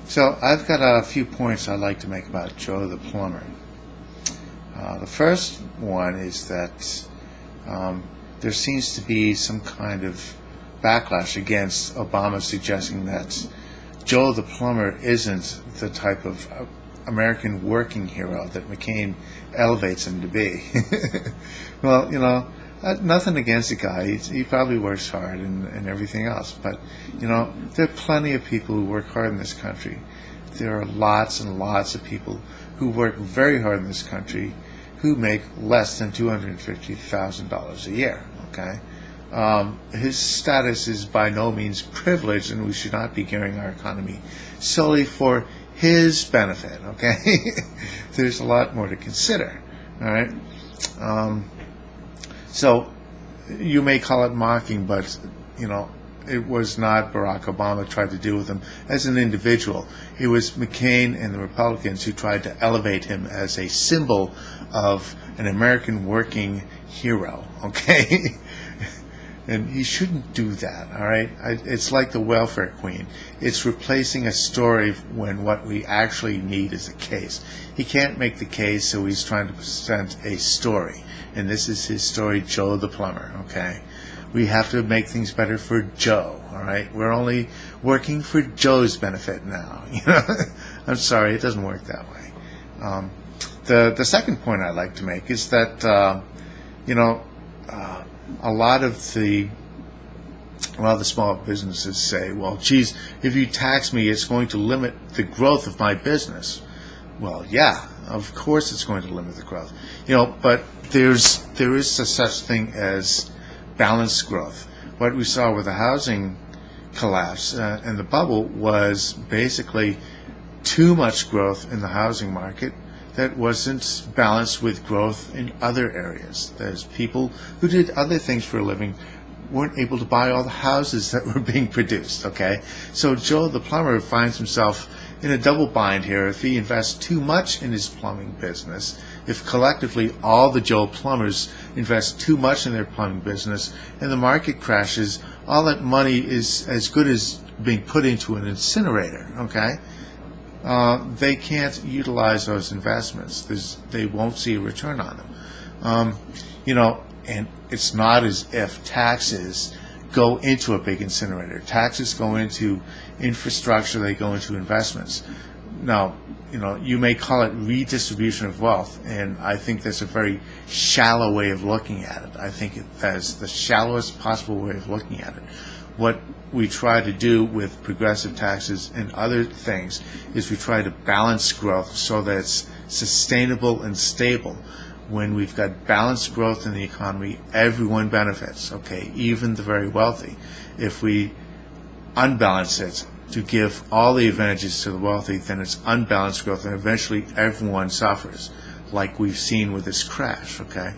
So I've got a few points I'd like to make about Joe the plumber. The first one is that there seems to be some kind of backlash against Obama suggesting that Joe the plumber isn't the type of American working hero that McCain elevates him to be. Well, nothing against the guy. He probably works hard and everything else. But, there are plenty of people who work hard in this country. There are lots and lots of people who work very hard in this country who make less than $250,000 a year. Okay? His status is by no means privileged, and we should not be gearing our economy solely for his benefit. Okay? There's a lot more to consider. All right? So you may call it mocking, but it was not Barack Obama tried to deal with him as an individual. It was McCain and the Republicans who tried to elevate him as a symbol of an American working hero. Okay? And he shouldn't do that, all right? It's like the welfare queen. It's replacing a story when what we actually need is a case. He can't make the case, so he's trying to present a story. And this is his story, Joe the plumber, okay? We have to make things better for Joe, all right? We're only working for Joe's benefit now. I'm sorry, it doesn't work that way. The second point I'd like to make is that, a lot of the small businesses say, well, geez, if you tax me, it's going to limit the growth of my business. Well, yeah, of course it's going to limit the growth. But there is a such thing as balanced growth. What we saw with the housing collapse and the bubble was basically too much growth in the housing market that wasn't balanced with growth in other areas. There's people who did other things for a living weren't able to buy all the houses that were being produced, okay? So Joe the plumber finds himself in a double bind here. If he invests too much in his plumbing business, if collectively all the Joe plumbers invest too much in their plumbing business and the market crashes, all that money is as good as being put into an incinerator, okay? They can't utilize those investments. They won't see a return on them. And it's not as if taxes go into a big incinerator. Taxes go into infrastructure. They go into investments. Now, you may call it redistribution of wealth, and I think that's a very shallow way of looking at it. I think that's the shallowest possible way of looking at it. What we try to do with progressive taxes and other things is we try to balance growth so that it's sustainable and stable. When we've got balanced growth in the economy, everyone benefits, okay, even the very wealthy. If we unbalance it to give all the advantages to the wealthy, then it's unbalanced growth, and eventually everyone suffers, like we've seen with this crash, okay?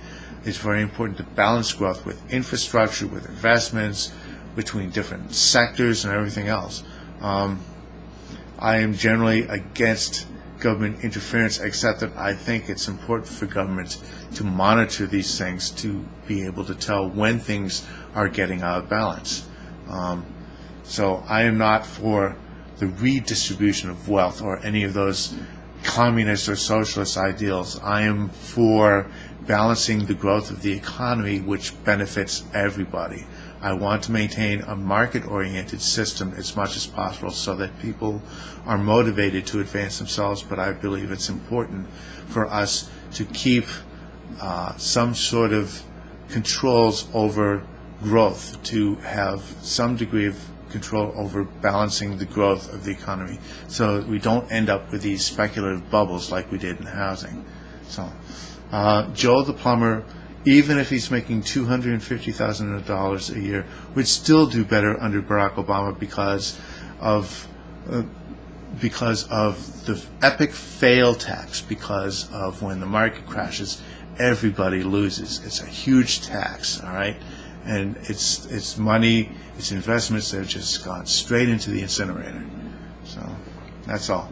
It's very important to balance growth with infrastructure, with investments, between different sectors and everything else. I am generally against government interference, except that I think it's important for government to monitor these things to be able to tell when things are getting out of balance. So I am not for the redistribution of wealth or any of those communist or socialist ideals. I am for balancing the growth of the economy, which benefits everybody. I want to maintain a market-oriented system as much as possible so that people are motivated to advance themselves, but I believe it's important for us to keep some sort of controls over growth, to have some degree of control over balancing the growth of the economy so that we don't end up with these speculative bubbles like we did in housing. So, Joe the plumber, even if he's making $250,000 a year, would still do better under Barack Obama because of the epic fail tax, because of when the market crashes, everybody loses. It's a huge tax, all right? And it's money, it's investments that have just gone straight into the incinerator. So that's all.